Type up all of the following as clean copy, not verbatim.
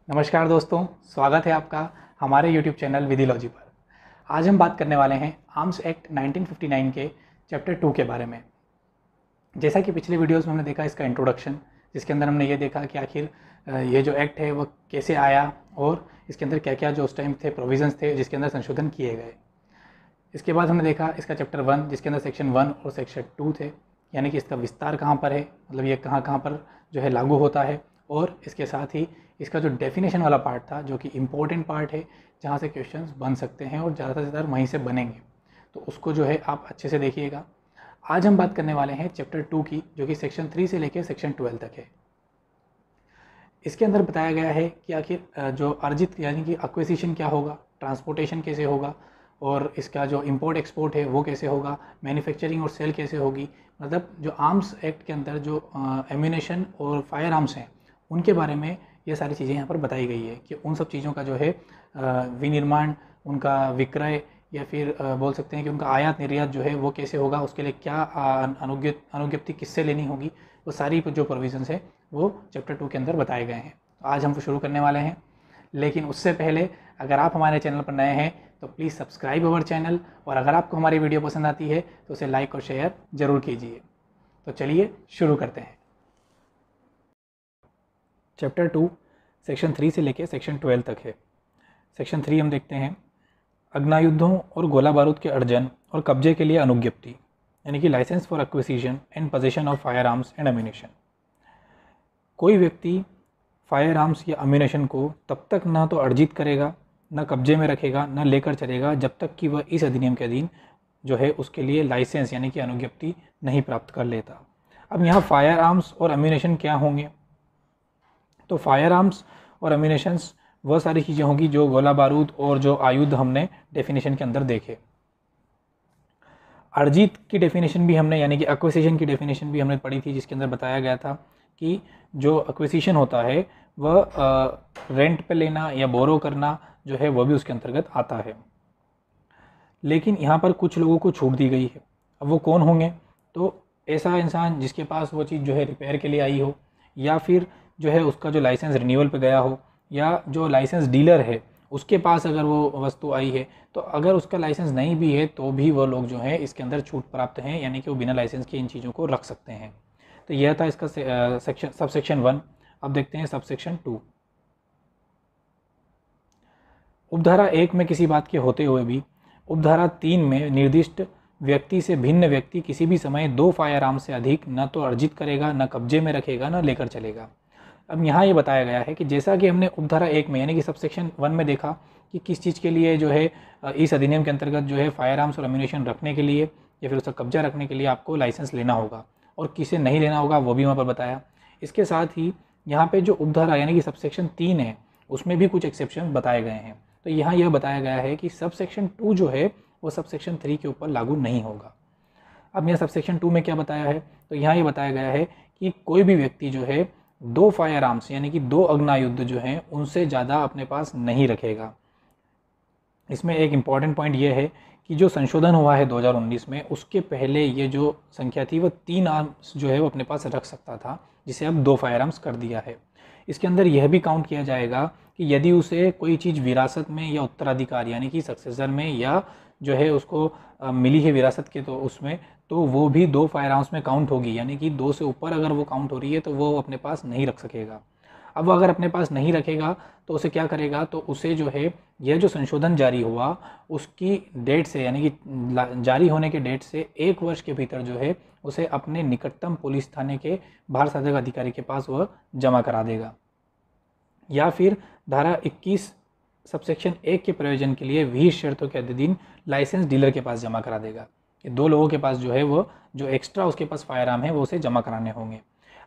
नमस्कार दोस्तों, स्वागत है आपका हमारे यूट्यूब चैनल विधिलॉजी पर। आज हम बात करने वाले हैं आर्म्स एक्ट 1959 के चैप्टर 2 के बारे में। जैसा कि पिछले वीडियोस में हमने देखा इसका इंट्रोडक्शन, जिसके अंदर हमने ये देखा कि आखिर ये जो एक्ट है वो कैसे आया और इसके अंदर क्या क्या जो उस टाइम थे प्रोविजंस थे जिसके अंदर संशोधन किए गए। इसके बाद हमने देखा इसका चैप्टर 1 जिसके अंदर सेक्शन 1 और सेक्शन 2 थे, यानी कि इसका विस्तार कहाँ पर है, मतलब ये कहाँ कहाँ पर जो है लागू होता है। और इसके साथ ही इसका जो डेफिनेशन वाला पार्ट था जो कि इम्पोर्टेंट पार्ट है, जहाँ से क्वेश्चंस बन सकते हैं और ज़्यादा से ज़्यादा वहीं से बनेंगे, तो उसको जो है आप अच्छे से देखिएगा। आज हम बात करने वाले हैं चैप्टर 2 की, जो कि सेक्शन 3 से लेकर सेक्शन 12 तक है। इसके अंदर बताया गया है कि आखिर जो अर्जित यानी कि एक्विजिशन क्या होगा, ट्रांसपोर्टेशन कैसे होगा, और इसका जो इंपोर्ट एक्सपोर्ट है वो कैसे होगा, मैन्युफैक्चरिंग और सेल कैसे होगी। मतलब जो आर्म्स एक्ट के अंदर जो एम्यूनेशन और फायर आर्म्स हैं उनके बारे में ये सारी चीज़ें यहाँ पर बताई गई है कि उन सब चीज़ों का जो है विनिर्माण, उनका विक्रय, या फिर बोल सकते हैं कि उनका आयात निर्यात जो है वो कैसे होगा, उसके लिए क्या अनुज्ञप्ति किससे लेनी होगी, वो सारी जो प्रोविजंस है वो चैप्टर 2 के अंदर बताए गए हैं। तो आज हम शुरू करने वाले हैं, लेकिन उससे पहले अगर आप हमारे चैनल पर नए हैं तो प्लीज़ सब्सक्राइब अवर चैनल, और अगर आपको हमारी वीडियो पसंद आती है तो उसे लाइक और शेयर ज़रूर कीजिए। तो चलिए शुरू करते हैं। चैप्टर 2 सेक्शन 3 से लेकर सेक्शन 12 तक है। सेक्शन 3 हम देखते हैं अग्नायुद्धों और गोला बारूद के अर्जन और कब्जे के लिए अनुज्ञप्ति, यानी कि licence for acquisition and position of firearms and ammunition. कोई व्यक्ति फायर आर्म्स या अम्यूनेशन को तब तक ना तो अर्जित करेगा, ना कब्जे में रखेगा, ना लेकर चलेगा जब तक कि वह इस अधिनियम के अधीन जो है उसके लिए लाइसेंस यानी कि अनुज्ञप्ति नहीं प्राप्त कर लेता। अब यहाँ फायर आर्म्स और अम्यूनेशन क्या होंगे, तो फायर आर्म्स और अम्यूनेशंस वह सारी चीज़ें होंगी जो गोला बारूद और जो आयुध हमने डेफिनेशन के अंदर देखे। अर्जित की डेफिनेशन भी हमने, यानी कि एक्विजिशन की डेफिनेशन भी हमने पढ़ी थी, जिसके अंदर बताया गया था कि जो एक्विजिशन होता है वह रेंट पे लेना या बोरो करना जो है वह भी उसके अंतर्गत आता है। लेकिन यहाँ पर कुछ लोगों को छूट दी गई है। अब वो कौन होंगे, तो ऐसा इंसान जिसके पास वो चीज़ जो है रिपेयर के लिए आई हो, या फिर जो है उसका जो लाइसेंस रिन्यूअल पे गया हो, या जो लाइसेंस डीलर है उसके पास अगर वो वस्तु आई है, तो अगर उसका लाइसेंस नहीं भी है तो भी वो लोग जो है इसके अंदर छूट प्राप्त हैं, यानी कि वो बिना लाइसेंस के इन चीज़ों को रख सकते हैं। तो यह था इसका सेक्शन सबसेक्शन 1। अब देखते हैं सबसेक्शन 2। उपधारा 1 में किसी बात के होते हुए भी उपधारा 3 में निर्दिष्ट व्यक्ति से भिन्न व्यक्ति किसी भी समय 2 फायर आर्म से अधिक न तो अर्जित करेगा, न कब्जे में रखेगा, न लेकर चलेगा। अब यहाँ ये बताया गया है कि जैसा कि हमने उपधारा 1 में यानी कि सबसेक्शन 1 में देखा कि किस चीज़ के लिए जो है इस अधिनियम के अंतर्गत जो है फायर आर्म्स और अम्यूनेशन रखने के लिए या फिर उसका कब्जा रखने के लिए आपको लाइसेंस लेना होगा, और किसे नहीं लेना होगा वो भी वहाँ पर बताया। इसके साथ ही यहाँ पे जो उपधारा यानी कि सबसेक्शन 3 है उसमें भी कुछ एक्सेप्शन बताए गए हैं। तो यहाँ यह बताया गया है कि सबसेक्शन 2 जो है वो सबसेक्शन 3 के ऊपर लागू नहीं होगा। अब यहाँ सबसेक्शन 2 में क्या बताया है, तो यहाँ ये बताया गया है कि कोई भी व्यक्ति जो है 2 फायर आर्म्स यानी कि 2 अग्नायुद्ध जो हैं उनसे ज़्यादा अपने पास नहीं रखेगा। इसमें एक इम्पॉर्टेंट पॉइंट ये है कि जो संशोधन हुआ है 2019 में, उसके पहले ये जो संख्या थी वो 3 आर्म्स जो है वो अपने पास रख सकता था, जिसे अब 2 फायर आर्म्स कर दिया है। इसके अंदर यह भी काउंट किया जाएगा कि यदि उसे कोई चीज़ विरासत में या उत्तराधिकार यानी कि सक्सेसर में या जो है उसको मिली है विरासत के, तो उसमें तो वो भी 2 फायर आर्म्स में काउंट होगी, यानी कि 2 से ऊपर अगर वो काउंट हो रही है तो वो अपने पास नहीं रख सकेगा। अब वो अगर अपने पास नहीं रखेगा तो उसे क्या करेगा, तो उसे जो है यह जो संशोधन जारी हुआ उसकी डेट से यानी कि जारी होने के डेट से 1 वर्ष के भीतर जो है उसे अपने निकटतम पुलिस थाने के भार साधक अधिकारी के पास वह जमा करा देगा, या फिर धारा 21 सबसेक्शन 1 के प्रयोजन के लिए विहित शर्तों के अधीन लाइसेंस डीलर के पास जमा करा देगा कि 2 लोगों के पास जो है वो जो एक्स्ट्रा उसके पास फायर आर्म है वो उसे जमा कराने होंगे।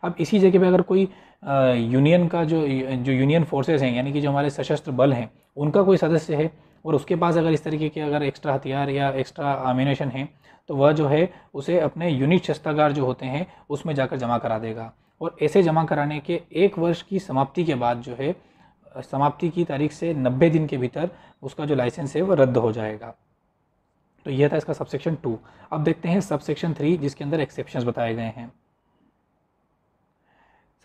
अब इसी जगह पे अगर कोई यूनियन का जो यूनियन फोर्सेस हैं यानी कि जो हमारे सशस्त्र बल हैं उनका कोई सदस्य है और उसके पास अगर इस तरीके के अगर एक्स्ट्रा हथियार या एक्स्ट्रा आमिनेशन है, तो वह जो है उसे अपने यूनिट शस्त्रागार जो होते हैं उसमें जाकर जमा करा देगा, और ऐसे जमा कराने के 1 वर्ष की समाप्ति के बाद जो है समाप्ति की तारीख से 90 दिन के भीतर उसका जो लाइसेंस है वो रद्द हो जाएगा। तो यह था इसका सबसेक्शन 2। अब देखते हैं सबसेक्शन 3 जिसके अंदर एक्सेप्शंस बताए गए हैं।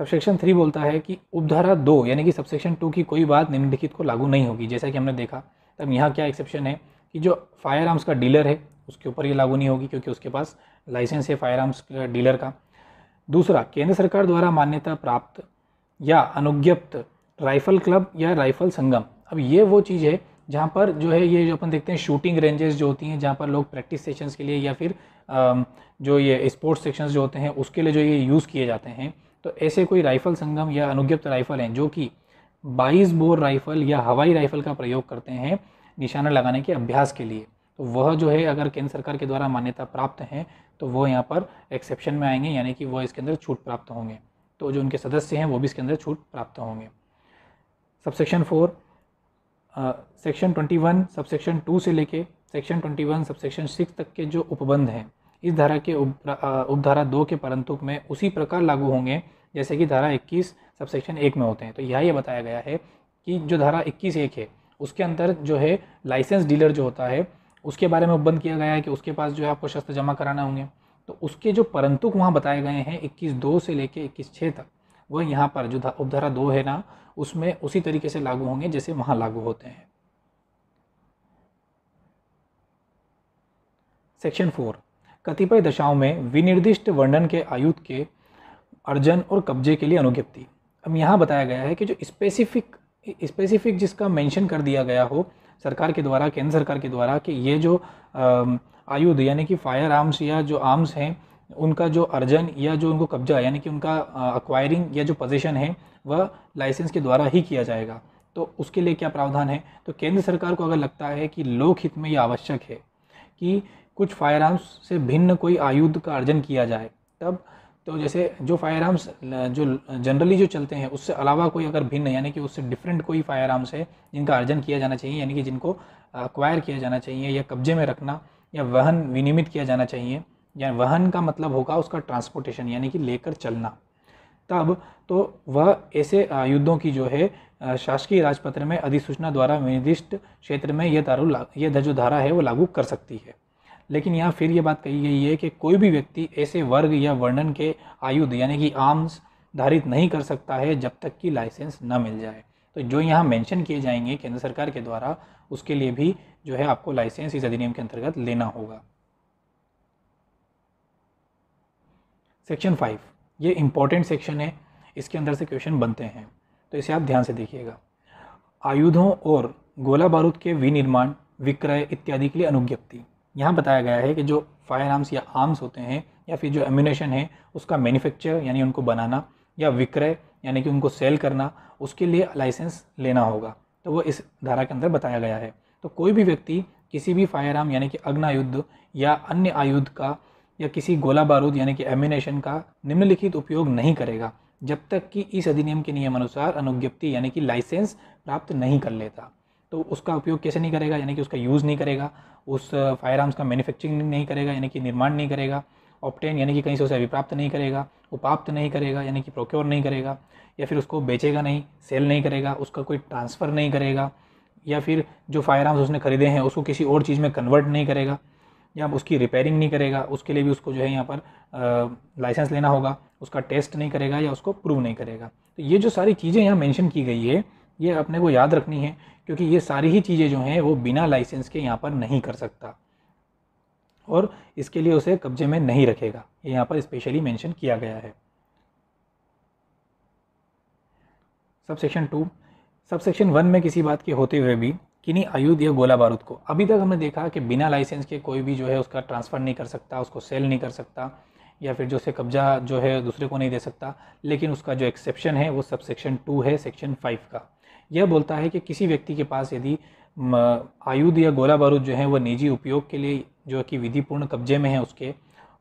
सबसेक्शन 3 बोलता है कि उपधारा 2 यानी कि सबसेक्शन 2 की कोई बात निम्नलिखित को लागू नहीं होगी। जैसा कि हमने देखा, तब यहाँ क्या एक्सेप्शन है कि जो फायर आर्म्स का डीलर है उसके ऊपर ये लागू नहीं होगी, क्योंकि उसके पास लाइसेंस है फायर आर्म्स डीलर का। दूसरा, केंद्र सरकार द्वारा मान्यता प्राप्त या अनुज्ञप्त राइफल क्लब या राइफल संगम। अब ये वो चीज़ है जहाँ पर जो है ये जो अपन देखते हैं शूटिंग रेंजेस जो होती हैं, जहाँ पर लोग प्रैक्टिस सेशंस के लिए या फिर जो ये स्पोर्ट्स सेक्शंस जो होते हैं उसके लिए जो ये यूज़ किए जाते हैं, तो ऐसे कोई राइफल संगम या अनुज्ञप्त राइफल हैं जो कि 22 बोर राइफल या हवाई राइफल का प्रयोग करते हैं निशाना लगाने के अभ्यास के लिए, तो वह जो है अगर केंद्र सरकार के द्वारा मान्यता प्राप्त हैं तो वो यहाँ पर एक्सेप्शन में आएंगे, यानी कि वो इसके अंदर छूट प्राप्त होंगे। तो जो उनके सदस्य हैं वो भी इसके अंदर छूट प्राप्त होंगे। सबसेक्शन 4 सेक्शन 21 सबसेक्शन 2 से लेके सेक्शन 21 सबसेक्शन 6 तक के जो उपबंध हैं इस धारा के उपधारा 2 के परंतुक में उसी प्रकार लागू होंगे जैसे कि धारा 21 सबसेक्शन 1 में होते हैं। तो यहाँ ये बताया गया है कि जो धारा 21(1) है उसके अंदर जो है लाइसेंस डीलर जो होता है उसके बारे में उपबंध किया गया है कि उसके पास जो है आपको शस्त्र जमा कराना होंगे। तो उसके जो परंतुक वहाँ बताए गए हैं 21(2) से लेके 21(6) तक, वह यहाँ पर जो उपधारा 2 है ना उसमें उसी तरीके से लागू होंगे जैसे वहाँ लागू होते हैं। सेक्शन 4 कतिपय दशाओं में विनिर्दिष्ट वर्णन के आयुध के अर्जन और कब्जे के लिए अनुज्ञप्ति। अब यहाँ बताया गया है कि जो स्पेसिफिक जिसका मेंशन कर दिया गया हो सरकार के द्वारा, केंद्र सरकार के द्वारा, कि ये जो आयुध यानी कि फायर आर्म्स या जो आर्म्स हैं उनका जो अर्जन या जो उनको कब्जा यानी कि उनका अक्वायरिंग या जो पोजीशन है वह लाइसेंस के द्वारा ही किया जाएगा। तो उसके लिए क्या प्रावधान है, तो केंद्र सरकार को अगर लगता है कि लोक हित में यह आवश्यक है कि कुछ फायर आर्म्स से भिन्न कोई आयुध का अर्जन किया जाए, तब तो जैसे जो फायर आर्म्स जो जनरली जो चलते हैं उससे अलावा कोई अगर भिन्न यानी कि उससे डिफरेंट कोई फायर आर्म्स है जिनका अर्जन किया जाना चाहिए, यानी कि जिनको अक्वायर किया जाना चाहिए या कब्जे में रखना या वहन विनियमित किया जाना चाहिए, या वहन का मतलब होगा उसका ट्रांसपोर्टेशन यानी कि लेकर चलना, तब तो वह ऐसे आयुधों की जो है शासकीय राजपत्र में अधिसूचना द्वारा निर्दिष्ट क्षेत्र में यह जो धारा है वो लागू कर सकती है। लेकिन यहाँ फिर ये बात कही गई है कि कोई भी व्यक्ति ऐसे वर्ग या वर्णन के आयुध यानी कि आर्म्स धारित नहीं कर सकता है जब तक कि लाइसेंस न मिल जाए। तो जो यहाँ मेंशन किए जाएंगे केंद्र सरकार के द्वारा उसके लिए भी जो है आपको लाइसेंस इस अधिनियम के अंतर्गत लेना होगा। सेक्शन 5 ये इंपॉर्टेंट सेक्शन है, इसके अंदर से क्वेश्चन बनते हैं तो इसे आप ध्यान से देखिएगा। आयुधों और गोला बारूद के विनिर्माण, विक्रय इत्यादि के लिए अनुज्ञप्ति। यहाँ बताया गया है कि जो फायर आर्म्स या आर्म्स होते हैं या फिर जो एम्यूनेशन है उसका मैन्युफैक्चर यानी उनको बनाना या विक्रय यानी कि उनको सेल करना, उसके लिए लाइसेंस लेना होगा। तो वो इस धारा के अंदर बताया गया है। तो कोई भी व्यक्ति किसी भी फायर आर्म यानी कि अग्नायुद्ध या अन्य आयुध का या किसी गोला बारूद यानी कि एम्यूनेशन का निम्नलिखित उपयोग नहीं करेगा जब तक कि इस अधिनियम के नियम अनुसार अनुज्ञप्ति यानी कि लाइसेंस प्राप्त नहीं कर लेता। तो उसका उपयोग कैसे नहीं करेगा, यानी कि उसका यूज़ नहीं करेगा, उस फायर आर्म्स का मैन्युफैक्चरिंग नहीं करेगा यानी कि निर्माण नहीं करेगा, ऑब्टेन यानी कि कहीं से उसे अभिप्राप्त नहीं करेगा, उपाप्त नहीं करेगा यानी कि प्रोक्योर नहीं करेगा, या फिर उसको बेचेगा नहीं, सेल नहीं करेगा, उसका कोई ट्रांसफ़र नहीं करेगा, या फिर जो फायर आर्म्स उसने खरीदे हैं उसको किसी और चीज़ में कन्वर्ट नहीं करेगा, या उसकी रिपेयरिंग नहीं करेगा। उसके लिए भी उसको जो है यहाँ पर लाइसेंस लेना होगा, उसका टेस्ट नहीं करेगा या उसको प्रूव नहीं करेगा। तो ये जो सारी चीज़ें यहाँ मेंशन की गई है ये अपने को याद रखनी है, क्योंकि ये सारी ही चीज़ें जो हैं वो बिना लाइसेंस के यहाँ पर नहीं कर सकता और इसके लिए उसे कब्जे में नहीं रखेगा। ये यहाँ पर स्पेशली मेंशन किया गया है। सबसेक्शन 2 सबसेक्शन 1 में किसी बात के होते हुए भी किन्हीं आयुध या गोला बारूद को, अभी तक हमने देखा कि बिना लाइसेंस के कोई भी जो है उसका ट्रांसफ़र नहीं कर सकता, उसको सेल नहीं कर सकता, या फिर जो से कब्जा जो है दूसरे को नहीं दे सकता। लेकिन उसका जो एक्सेप्शन है वो सबसेक्शन 2 है सेक्शन 5 का। यह बोलता है कि किसी व्यक्ति के पास यदि आयुध या गोला बारूद जो है वह निजी उपयोग के लिए जो कि विधिपूर्ण कब्जे में है उसके,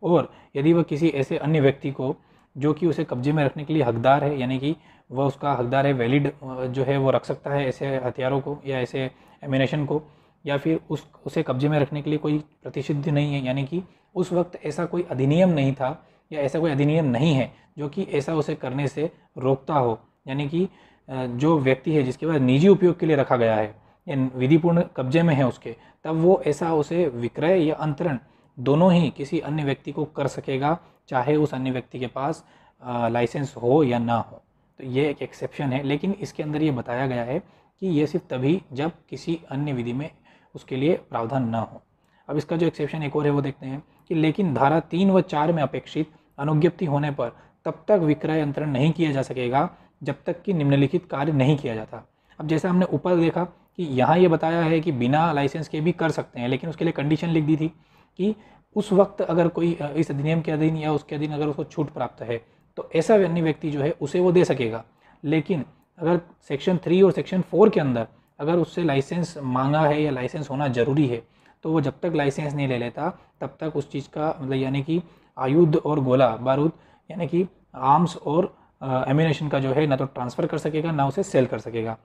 और यदि वह किसी ऐसे अन्य व्यक्ति को जो कि उसे कब्जे में रखने के लिए हकदार है, यानी कि वह उसका हकदार है, वैलिड जो है वो रख सकता है ऐसे हथियारों को या ऐसे एमिनेशन को, या फिर उसे कब्जे में रखने के लिए कोई प्रतिषिद्ध नहीं है, यानी कि उस वक्त ऐसा कोई अधिनियम नहीं था या ऐसा कोई अधिनियम नहीं है जो कि ऐसा उसे करने से रोकता हो, यानी कि जो व्यक्ति है जिसके पास निजी उपयोग के लिए रखा गया है या विधिपूर्ण कब्जे में है उसके, तब वो ऐसा उसे विक्रय या अंतरण दोनों ही किसी अन्य व्यक्ति को कर सकेगा, चाहे उस अन्य व्यक्ति के पास लाइसेंस हो या ना हो। तो ये एक एक्सेप्शन है, लेकिन इसके अंदर ये बताया गया है कि ये सिर्फ तभी जब किसी अन्य विधि में उसके लिए प्रावधान ना हो। अब इसका जो एक्सेप्शन एक और है वो देखते हैं कि लेकिन धारा 3 व 4 में अपेक्षित अनुज्ञप्ति होने पर तब तक विक्रय अंतरण नहीं किया जा सकेगा जब तक कि निम्नलिखित कार्य नहीं किया जाता। अब जैसा हमने ऊपर देखा कि यहाँ ये बताया है कि बिना लाइसेंस के भी कर सकते हैं, लेकिन उसके लिए कंडीशन लिख दी थी कि उस वक्त अगर कोई इस अधिनियम के अधीन या उसके अधीन अगर उसको छूट प्राप्त है तो ऐसा अन्य व्यक्ति जो है उसे वो दे सकेगा। लेकिन अगर सेक्शन 3 और सेक्शन 4 के अंदर अगर उससे लाइसेंस मांगा है या लाइसेंस होना ज़रूरी है तो वो जब तक लाइसेंस नहीं ले लेता तब तक उस चीज़ का मतलब यानी कि आयुध और गोला बारूद यानी कि आर्म्स और एम्यूनेशन का जो है ना तो ट्रांसफ़र कर सकेगा ना उसे सेल कर सकेगा।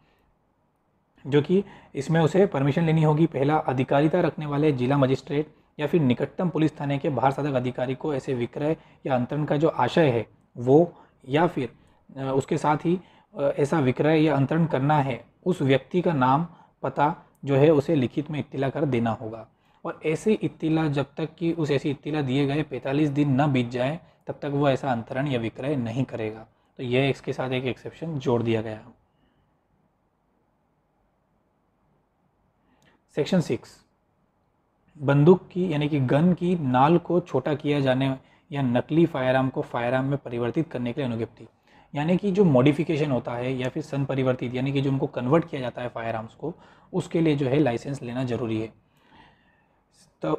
जो कि इसमें उसे परमिशन लेनी होगी पहला अधिकारिता रखने वाले जिला मजिस्ट्रेट या फिर निकटतम पुलिस थाने के बाहर साधक अधिकारी को ऐसे विक्रय या अंतरण का जो आशय है वो या फिर उसके साथ ही ऐसा विक्रय या अंतरण करना है उस व्यक्ति का नाम पता जो है उसे लिखित में इत्तिला कर देना होगा। और ऐसी इत्तिला जब तक कि उस ऐसी इत्तिला दिए गए 45 दिन न बीत जाए तब तक वो ऐसा अंतरण या विक्रय नहीं करेगा। तो यह इसके साथ एक एक्सेप्शन जोड़ दिया गया है। सेक्शन 6 बंदूक की यानी कि गन की नाल को छोटा किया जाने या नकली फायरआर्म को फायरआर्म में परिवर्तित करने के लिए अनुज्ञप्ति, यानी कि जो मॉडिफिकेशन होता है या फिर सन परिवर्तित यानी कि जो उनको कन्वर्ट किया जाता है फायरआर्म्स को, उसके लिए जो है लाइसेंस लेना ज़रूरी है। तो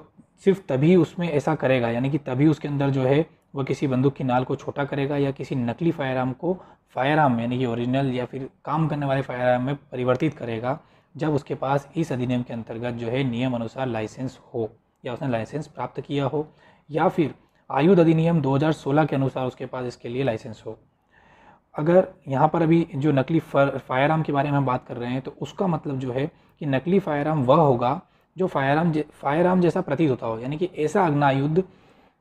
सिर्फ तभी उसमें ऐसा करेगा यानी कि तभी उसके अंदर जो है वह किसी बंदूक की नाल को छोटा करेगा या किसी नकली फायरआर्म को फायरआर्म यानी कि ओरिजिनल या फिर काम करने वाले फायरआर्म में परिवर्तित करेगा जब उसके पास इस अधिनियम के अंतर्गत जो है नियम अनुसार लाइसेंस हो या उसने लाइसेंस प्राप्त किया हो या फिर आयुध अधिनियम 2016 के अनुसार उसके पास इसके लिए लाइसेंस हो। अगर यहाँ पर अभी जो नकली फायरआर्म के बारे में हम बात कर रहे हैं तो उसका मतलब जो है कि नकली फायरआर्म वह होगा जो फायरआर्म जैसा प्रतीत होता हो, यानी कि ऐसा अग्नायुद्ध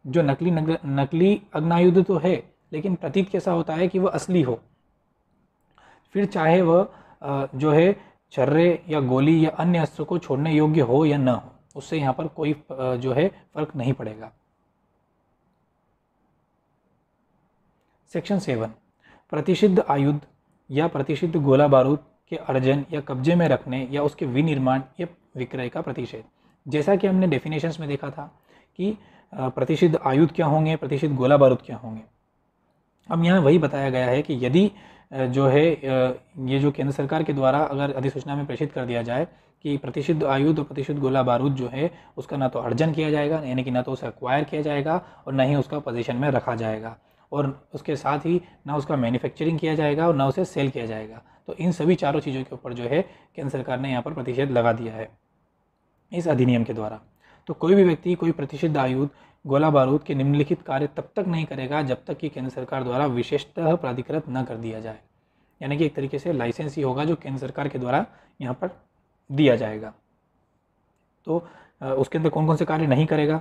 जो नकली अग्नायुद्ध तो है लेकिन प्रतीत कैसा होता है कि वह असली हो। फिर चाहे वह जो है छर्रे या गोली या अन्य अस्त्र को छोड़ने योग्य हो या न हो, उससे यहाँ पर कोई जो है फर्क नहीं पड़ेगा। सेक्शन 7 प्रतिषिद्ध आयुध या प्रतिषिद्ध गोला बारूद के अर्जन या कब्जे में रखने या उसके विनिर्माण या विक्रय का प्रतिषेध। जैसा कि हमने डेफिनेशंस में देखा था कि प्रतिषिद्ध आयुध क्या होंगे, प्रतिषिद्ध गोला बारूद क्या होंगे। अब यहाँ वही बताया गया है कि यदि जो है ये जो केंद्र सरकार के द्वारा अगर अधिसूचना में प्रेषित कर दिया जाए कि प्रतिषिद्ध आयुध और प्रतिषिद्ध गोला बारूद जो है उसका ना तो अर्जन किया जाएगा यानी कि ना तो उसे एक्वायर किया जाएगा और ना ही उसका पोजीशन में रखा जाएगा और उसके साथ ही ना उसका मैन्युफैक्चरिंग किया जाएगा और ना उसे सेल किया जाएगा। तो इन सभी चारों चीज़ों के ऊपर जो है केंद्र सरकार ने यहाँ पर प्रतिषेध लगा दिया है इस अधिनियम के द्वारा। तो कोई भी व्यक्ति कोई प्रतिषिद्ध आयुध गोला बारूद के निम्नलिखित कार्य तब तक नहीं करेगा जब तक कि केंद्र सरकार द्वारा विशेषतः प्राधिकृत न कर दिया जाए, यानी कि एक तरीके से लाइसेंस ही होगा जो केंद्र सरकार के द्वारा यहाँ पर दिया जाएगा। तो उसके अंदर कौन कौन से कार्य नहीं करेगा,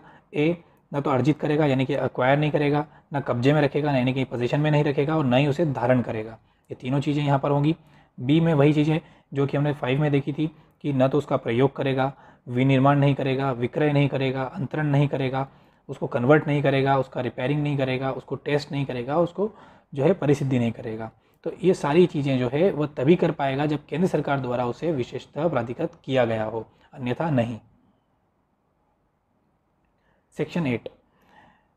ना तो अर्जित करेगा यानी कि एक्वायर नहीं करेगा, ना कब्जे में रखेगा यानी कि पोजीशन में नहीं रखेगा और ना ही उसे धारण करेगा। ये तीनों चीज़ें यहाँ पर होंगी। बी में वही चीज़ें जो कि हमने 5 में देखी थी कि न तो उसका प्रयोग करेगा, विनिर्माण नहीं करेगा, विक्रय नहीं करेगा, अंतरण नहीं करेगा, उसको कन्वर्ट नहीं करेगा, उसका रिपेयरिंग नहीं करेगा, उसको टेस्ट नहीं करेगा, उसको जो है परिसिद्धि नहीं करेगा। तो ये सारी चीज़ें जो है वह तभी कर पाएगा जब केंद्र सरकार द्वारा उसे विशेषतः प्राधिकृत किया गया हो, अन्यथा नहीं। सेक्शन 8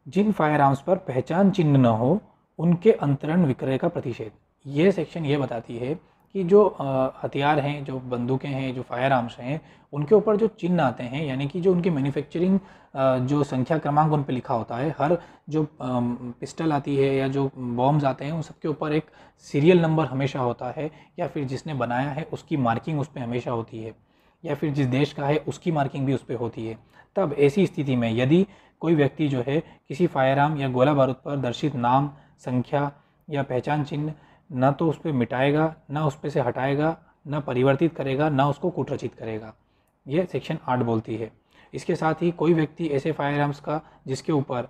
जिन फायर आर्म्स पर पहचान चिन्ह न हो उनके अंतरण विक्रय का प्रतिषेध। ये सेक्शन ये बताती है कि जो हथियार हैं, जो बंदूकें हैं, जो फायर आर्म्स हैं, उनके ऊपर जो चिन्ह आते हैं यानी कि जो उनकी मैन्युफैक्चरिंग जो संख्या क्रमांक उन पर लिखा होता है, हर जो पिस्टल आती है या जो बॉम्ब्स आते हैं उन सबके ऊपर एक सीरियल नंबर हमेशा होता है या फिर जिसने बनाया है उसकी मार्किंग उस पर हमेशा होती है या फिर जिस देश का है उसकी मार्किंग भी उस पर होती है। तब ऐसी स्थिति में यदि कोई व्यक्ति जो है किसी फायर आर्म या गोला बारूद पर दर्शित नाम, संख्या या पहचान चिन्ह न तो उस पर मिटाएगा, ना उस पर से हटाएगा, ना परिवर्तित करेगा, ना उसको कुटरचित करेगा, यह सेक्शन 8 बोलती है। इसके साथ ही कोई व्यक्ति ऐसे फायर आर्म्स का जिसके ऊपर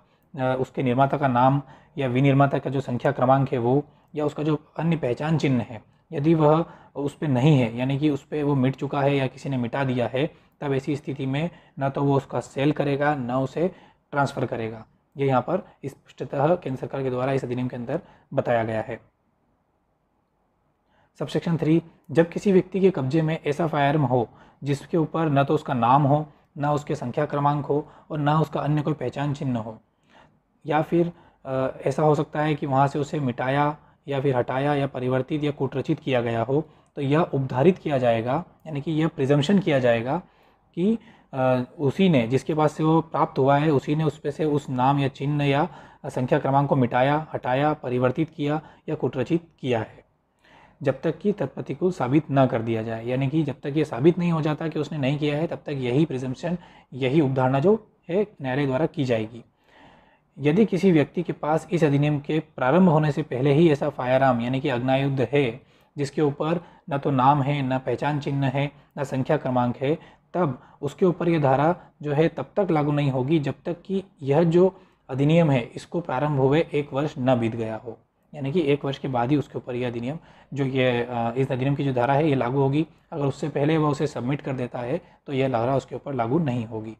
उसके निर्माता का नाम या विनिर्माता का जो संख्या क्रमांक है वो या उसका जो अन्य पहचान चिन्ह है यदि वह उस पर नहीं है यानी कि उस पर वो मिट चुका है या किसी ने मिटा दिया है, तब ऐसी स्थिति में ना तो वो उसका सेल करेगा ना उसे ट्रांसफ़र करेगा। ये यहाँ पर स्पष्टतः केंद्र सरकार के द्वारा इस अधिनियम के अंदर बताया गया है। सबसेक्शन 3, जब किसी व्यक्ति के कब्जे में ऐसा फायरआर्म हो जिसके ऊपर न तो उसका नाम हो, न उसके संख्या क्रमांक हो और न उसका अन्य कोई पहचान चिन्ह हो, या फिर ऐसा हो सकता है कि वहाँ से उसे मिटाया या फिर हटाया या परिवर्तित या कूटरचित किया गया हो, तो यह उपधारित किया जाएगा, यानी कि यह प्रिजम्पशन किया जाएगा कि उसी ने, जिसके पास से वो प्राप्त हुआ है, उसी ने उस पे से उस नाम या चिन्ह या संख्या क्रमांक को मिटाया, हटाया, परिवर्तित किया या कूटरचित किया है, जब तक कि तत्प्रतिकूल साबित न कर दिया जाए। यानी कि जब तक ये साबित नहीं हो जाता कि उसने नहीं किया है, तब तक यही प्रिजम्पशन, यही उपधारणा जो है न्यायालय द्वारा की जाएगी। यदि किसी व्यक्ति के पास इस अधिनियम के प्रारंभ होने से पहले ही ऐसा फायरआर्म यानी कि आग्नेयायुध है जिसके ऊपर न तो नाम है, न पहचान चिन्ह है, न संख्या क्रमांक है, तब उसके ऊपर यह धारा जो है तब तक लागू नहीं होगी जब तक कि यह जो अधिनियम है इसको प्रारंभ हुए 1 वर्ष न बीत गया हो। यानी कि 1 वर्ष के बाद ही उसके ऊपर यह अधिनियम जो ये इस अधिनियम की जो धारा है ये लागू होगी। अगर उससे पहले वह उसे सबमिट कर देता है तो यह धारा उसके ऊपर लागू नहीं होगी।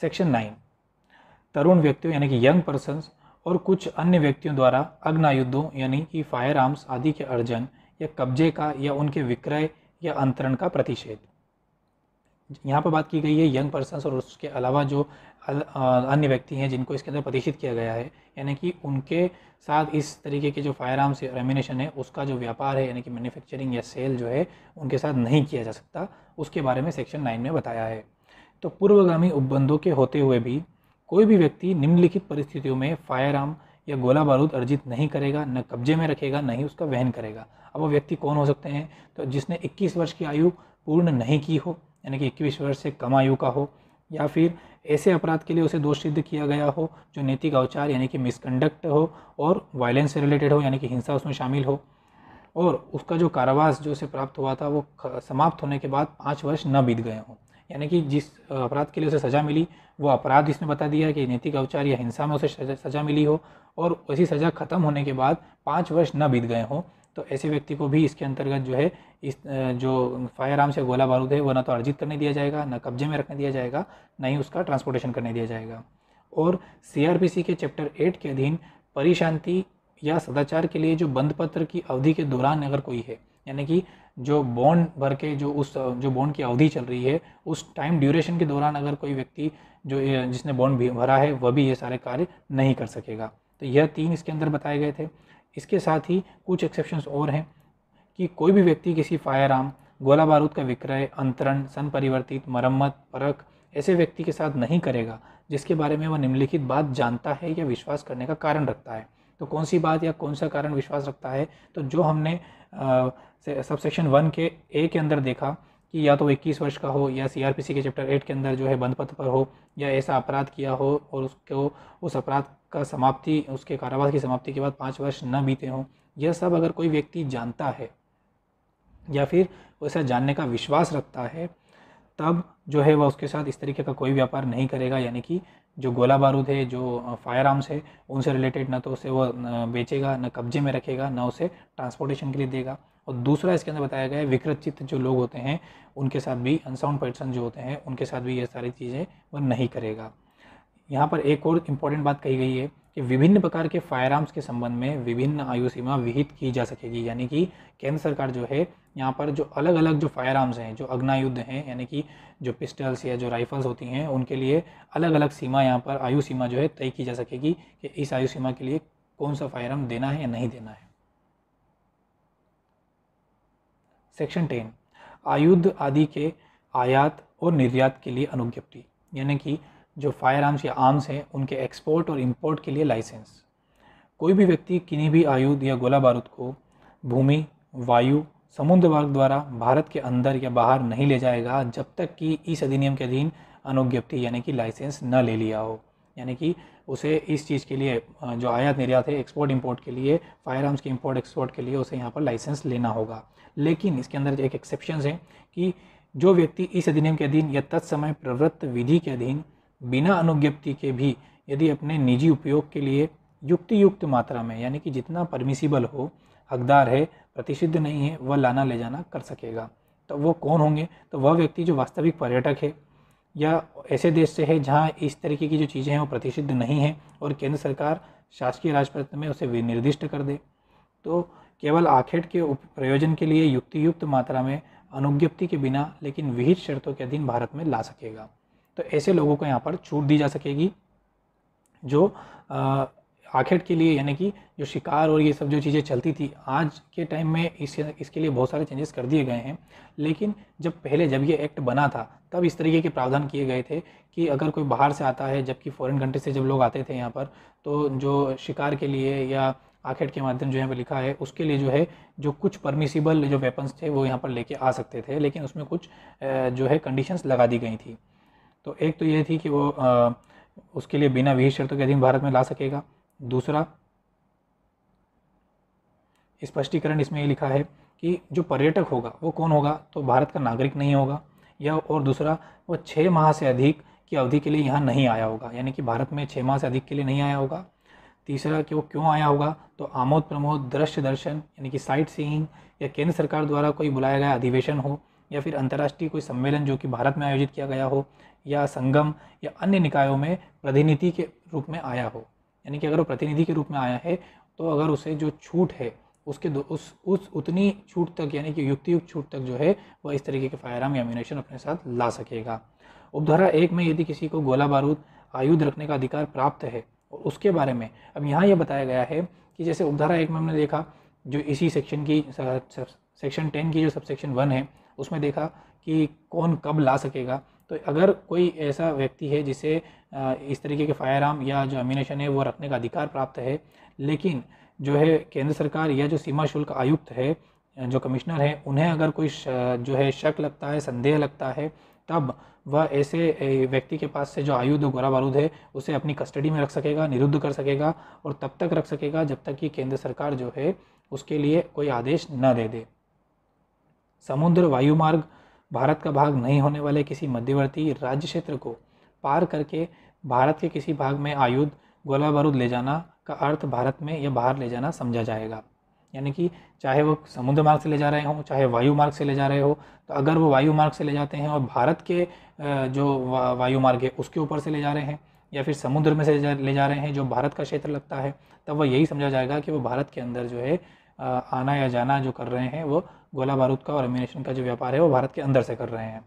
सेक्शन 9, तरुण व्यक्तियों यानी कि यंग पर्सन्स और कुछ अन्य व्यक्तियों द्वारा आग्नेयायुधों यानी कि फायर आर्म्स आदि के अर्जन या कब्जे का या उनके विक्रय या अंतरण का प्रतिषेध। यहाँ पर बात की गई है यंग पर्सन्स और उसके अलावा जो अन्य व्यक्ति हैं जिनको इसके अंदर प्रतिष्ठित किया गया है, यानी कि उनके साथ इस तरीके के जो फायर आर्म्स या एम्यूनेशन है उसका जो व्यापार है यानी कि मैन्युफैक्चरिंग या सेल जो है उनके साथ नहीं किया जा सकता, उसके बारे में सेक्शन 9 में बताया है। तो पूर्वगामी उपबंधों के होते हुए भी कोई भी व्यक्ति निम्नलिखित परिस्थितियों में फायर आर्म या गोला बारूद अर्जित नहीं करेगा, न कब्जे में रखेगा, न ही उसका वहन करेगा। अब वो व्यक्ति कौन हो सकते हैं? तो जिसने 21 वर्ष की आयु पूर्ण नहीं की हो, यानी कि 21 वर्ष से कम आयु का हो, या फिर ऐसे अपराध के लिए उसे दोष सिद्ध किया गया हो जो नैतिक अवचार यानी कि मिसकंडक्ट हो और वायलेंस से रिलेटेड हो यानी कि हिंसा उसमें शामिल हो, और उसका जो कारावास जो उसे प्राप्त हुआ था वो समाप्त होने के बाद 5 वर्ष न बीत गए हों। यानी कि जिस अपराध के लिए उसे सज़ा मिली वो अपराध इसने बता दिया कि नैतिक अवचार या हिंसा में उसे सज़ा मिली हो और वैसी सज़ा खत्म होने के बाद 5 वर्ष न बीत गए हों, तो ऐसे व्यक्ति को भी इसके अंतर्गत जो है इस जो फायर आर्म से गोला बारूद है वो ना तो अर्जित करने दिया जाएगा, ना कब्जे में रखने दिया जाएगा, ना ही उसका ट्रांसपोर्टेशन करने दिया जाएगा। और CRPC के चैप्टर 8 के अधीन परिशांति या सदाचार के लिए जो बंद पत्र की अवधि के दौरान अगर कोई है, यानी कि जो बॉन्ड भर के जो बॉन्ड की अवधि चल रही है उस टाइम ड्यूरेशन के दौरान अगर कोई व्यक्ति जो जिसने बॉन्ड भरा है वह भी ये सारे कार्य नहीं कर सकेगा। तो यह 3 इसके अंदर बताए गए थे। इसके साथ ही कुछ एक्सेप्शंस और हैं कि कोई भी व्यक्ति किसी फायर आर्म, गोला बारूद का विक्रय, अंतरण, संपरिवर्तित, मरम्मत, परख ऐसे व्यक्ति के साथ नहीं करेगा जिसके बारे में वह निम्नलिखित बात जानता है या विश्वास करने का कारण रखता है। तो कौन सी बात या कौन सा कारण विश्वास रखता है? तो जो हमने सबसेक्शन 1 के ए के अंदर देखा कि या तो 21 वर्ष का हो या CRPC के चैप्टर 8 के अंदर जो है बंद पत्र पर हो या ऐसा अपराध किया हो और उसको उस अपराध का समाप्ति, उसके कारावास की समाप्ति के बाद 5 वर्ष न बीते हों, यह सब अगर कोई व्यक्ति जानता है या फिर वैसा जानने का विश्वास रखता है तब जो है वह उसके साथ इस तरीके का कोई व्यापार नहीं करेगा। यानी कि जो गोला बारूद है, जो फायर आर्म्स है, उनसे रिलेटेड ना तो उसे वो बेचेगा, ना कब्जे में रखेगा, ना उसे ट्रांसपोर्टेशन के लिए देगा। और दूसरा इसके अंदर बताया गया है विकृत चित्त जो लोग होते हैं उनके साथ भी, अनसाउंड पर्सन जो होते हैं उनके साथ भी ये सारी चीज़ें वह नहीं करेगा। यहाँ पर एक और इम्पॉर्टेंट बात कही गई है कि विभिन्न प्रकार के फायर आर्म्स के संबंध में विभिन्न आयु सीमा विहित की जा सकेगी। यानी कि केंद्र सरकार जो है यहाँ पर जो अलग अलग जो फायर आर्म्स हैं, जो आग्नेयायुध हैं, यानी कि जो पिस्टल्स या जो राइफल्स होती हैं उनके लिए अलग अलग सीमा, यहाँ पर आयु सीमा जो है तय की जा सकेगी कि इस आयु सीमा के लिए कौन सा फायर आर्म देना है या नहीं देना है। सेक्शन 10, आयुध आदि के आयात और निर्यात के लिए अनुज्ञप्ति, यानी कि जो फायर आर्म्स या आर्म्स हैं उनके एक्सपोर्ट और इंपोर्ट के लिए लाइसेंस। कोई भी व्यक्ति किन्हीं भी आयुध या गोला बारूद को भूमि, वायु, समुद्र मार्ग द्वारा भारत के अंदर या बाहर नहीं ले जाएगा जब तक कि इस अधिनियम के अधीन अनुज्ञप्ति यानी कि लाइसेंस न ले लिया हो। यानी कि उसे इस चीज़ के लिए जो आयात निर्यात है, एक्सपोर्ट इंपोर्ट के लिए, फायर आर्म्स के इंपोर्ट एक्सपोर्ट के लिए उसे यहाँ पर लाइसेंस लेना होगा। लेकिन इसके अंदर एक एक्सेप्शन है कि जो व्यक्ति इस अधिनियम के अधीन या तत्समय प्रवृत्त विधि के अधीन बिना अनुज्ञप्ति के भी यदि अपने निजी उपयोग के लिए युक्त मात्रा में, यानी कि जितना परमिसिबल हो, हकदार है, प्रतिषिद्ध नहीं है, वह लाना ले जाना कर सकेगा। तो वो कौन होंगे? तो वह व्यक्ति जो वास्तविक पर्यटक है, या ऐसे देश से है जहाँ इस तरीके की जो चीज़ें हैं वो प्रतिषिद्ध नहीं हैं और केंद्र सरकार शासकीय राजपत्र में उसे विनिर्दिष्ट कर दे। तो केवल आखेट के प्रयोजन के लिए युक्तियुक्त मात्रा में अनुज्ञप्ति के बिना लेकिन विहित शर्तों के अधीन भारत में ला सकेगा। तो ऐसे लोगों को यहाँ पर छूट दी जा सकेगी जो आखेट के लिए, यानी कि जो शिकार और ये सब जो चीज़ें चलती थी, आज के टाइम में इसके लिए बहुत सारे चेंजेस कर दिए गए हैं। लेकिन जब ये एक्ट बना था तब इस तरीके के प्रावधान किए गए थे कि अगर कोई बाहर से आता है, जबकि फॉरेन कंट्री से जब लोग आते थे यहाँ पर, तो जो शिकार के लिए या आखेट के माध्यम जो यहाँ पर लिखा है उसके लिए जो है जो कुछ परमिसिबल जो वेपन्स थे वो यहाँ पर लेके आ सकते थे, लेकिन उसमें कुछ जो है कंडीशंस लगा दी गई थी। तो एक तो ये थी कि वो उसके लिए बिना विहित शर्तों के अधीन भारत में ला सकेगा। दूसरा स्पष्टीकरण इसमें ये लिखा है कि जो पर्यटक होगा वो कौन होगा, तो भारत का नागरिक नहीं होगा, या और दूसरा वो 6 माह से अधिक की अवधि के लिए यहाँ नहीं आया होगा, यानी कि भारत में 6 माह से अधिक के लिए नहीं आया होगा। तीसरा कि वो क्यों आया होगा, तो आमोद प्रमोद, दृश्य दर्शन यानी कि साइट सीइंग, या केंद्र सरकार द्वारा कोई बुलाया गया अधिवेशन हो, या फिर अंतर्राष्ट्रीय कोई सम्मेलन जो कि भारत में आयोजित किया गया हो, या संगम या अन्य निकायों में प्रतिनिधि के रूप में आया हो। यानी कि अगर वो प्रतिनिधि के रूप में आया है तो अगर उसे जो छूट है उसके उस उतनी छूट तक, यानी कि युक्तियुक्त छूट तक जो है वह इस तरीके के फायरआर्म या एम्यूनेशन अपने साथ ला सकेगा। उपधारा 1 में यदि किसी को गोला बारूद आयुध रखने का अधिकार प्राप्त है, और उसके बारे में अब यहाँ ये बताया गया है कि जैसे उपधारा 1 में हमने देखा जो इसी सेक्शन की सेक्शन 10 की जो सबसेक्शन 1 है उसमें देखा कि कौन कब ला सकेगा। तो अगर कोई ऐसा व्यक्ति है जिसे इस तरीके के फायरआर्म या जो एम्यूनेशन है वो रखने का अधिकार प्राप्त है, लेकिन जो है केंद्र सरकार या जो सीमा शुल्क आयुक्त है, जो कमिश्नर है, उन्हें अगर कोई जो है शक लगता है, संदेह लगता है, तब वह ऐसे व्यक्ति के पास से जो आयुध गोला बारूद है उसे अपनी कस्टडी में रख सकेगा, निरुद्ध कर सकेगा, और तब तक रख सकेगा जब तक कि केंद्र सरकार जो है उसके लिए कोई आदेश न दे दे। समुद्र वायुमार्ग भारत का भाग नहीं होने वाले किसी मध्यवर्ती राज्य क्षेत्र को पार करके भारत के किसी भाग में आयुध गोला बारूद ले जाना का अर्थ भारत में या बाहर ले जाना समझा जाएगा। यानी कि चाहे वो समुद्र मार्ग से ले जा रहे हों, चाहे वायु मार्ग से ले जा रहे हो, तो अगर वो वायु मार्ग से ले जाते हैं और भारत के जो वायु मार्ग है उसके ऊपर से ले जा रहे हैं, या फिर समुद्र में से ले जा रहे हैं जो भारत का क्षेत्र लगता है, तब वह यही समझा जाएगा कि वो भारत के अंदर जो है आना या जाना जो कर रहे हैं वो गोला बारूद का और एम्यूनेशन का जो व्यापार है वो भारत के अंदर से कर रहे हैं।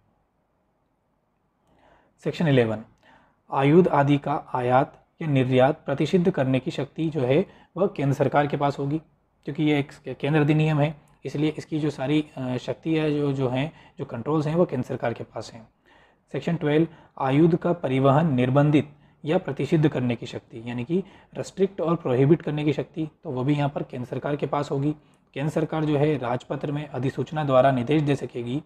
सेक्शन 11 आयुध आदि का आयात या निर्यात प्रतिषिद्ध करने की शक्ति जो है वह केंद्र सरकार के पास होगी, क्योंकि ये एक केंद्र अधिनियम है, इसलिए इसकी जो सारी शक्ति है जो कंट्रोल्स हैं वो केंद्र सरकार के पास हैं। सेक्शन 12 आयुध का परिवहन निर्बंधित या प्रतिषिद्ध करने की शक्ति, यानी कि रेस्ट्रिक्ट और प्रोहिबिट करने की शक्ति, तो वो भी यहाँ पर केंद्र सरकार के पास होगी। केंद्र सरकार जो है राजपत्र में अधिसूचना द्वारा निर्देश दे सकेगी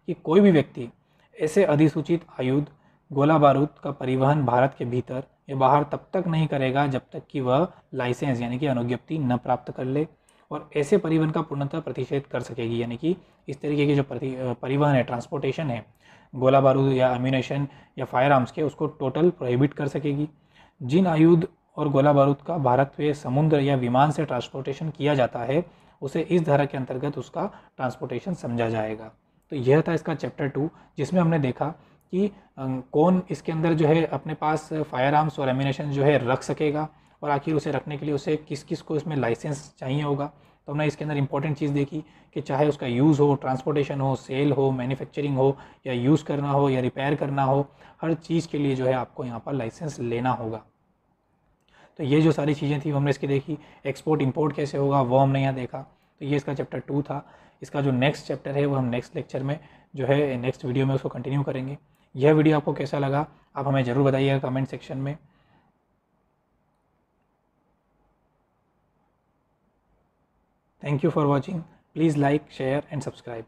कि कोई भी व्यक्ति ऐसे अधिसूचित आयुध गोला बारूद का परिवहन भारत के भीतर या बाहर तब तक नहीं करेगा जब तक कि वह लाइसेंस यानी कि अनुज्ञप्ति न प्राप्त कर ले, और ऐसे परिवहन का पूर्णतः प्रतिषेध कर सकेगी। यानी कि इस तरीके के जो परिवहन है, ट्रांसपोर्टेशन है गोला बारूद या एम्यूनेशन या फायर आर्म्स के, उसको टोटल प्रोहिबिट कर सकेगी। जिन आयुध और गोला बारूद का भारत में समुद्र या विमान से ट्रांसपोर्टेशन किया जाता है उसे इस धारा के अंतर्गत उसका ट्रांसपोर्टेशन समझा जाएगा। तो यह था इसका चैप्टर 2, जिसमें हमने देखा कि कौन इसके अंदर जो है अपने पास फायर आर्म्स और एम्यूनेशन जो है रख सकेगा, और आखिर उसे रखने के लिए उसे किस किस को इसमें लाइसेंस चाहिए होगा। तो हमने इसके अंदर इंपॉर्टेंट चीज़ देखी कि चाहे उसका यूज़ हो, ट्रांसपोर्टेशन हो, सेल हो, मैन्युफैक्चरिंग हो, या यूज़ करना हो या रिपेयर करना हो, हर चीज़ के लिए जो है आपको यहाँ पर लाइसेंस लेना होगा। तो ये जो सारी चीज़ें थी हमने इसकी देखी। एक्सपोर्ट इंपोर्ट कैसे होगा वो हमने यहाँ देखा। तो ये इसका चैप्टर 2 था। इसका जो नेक्स्ट चैप्टर है वो हम नेक्स्ट लेक्चर में जो है नेक्स्ट वीडियो में उसको कंटिन्यू करेंगे। यह वीडियो आपको कैसा लगा आप हमें ज़रूर बताइएगा कमेंट सेक्शन में। Thank you for watching. Please like, share and subscribe.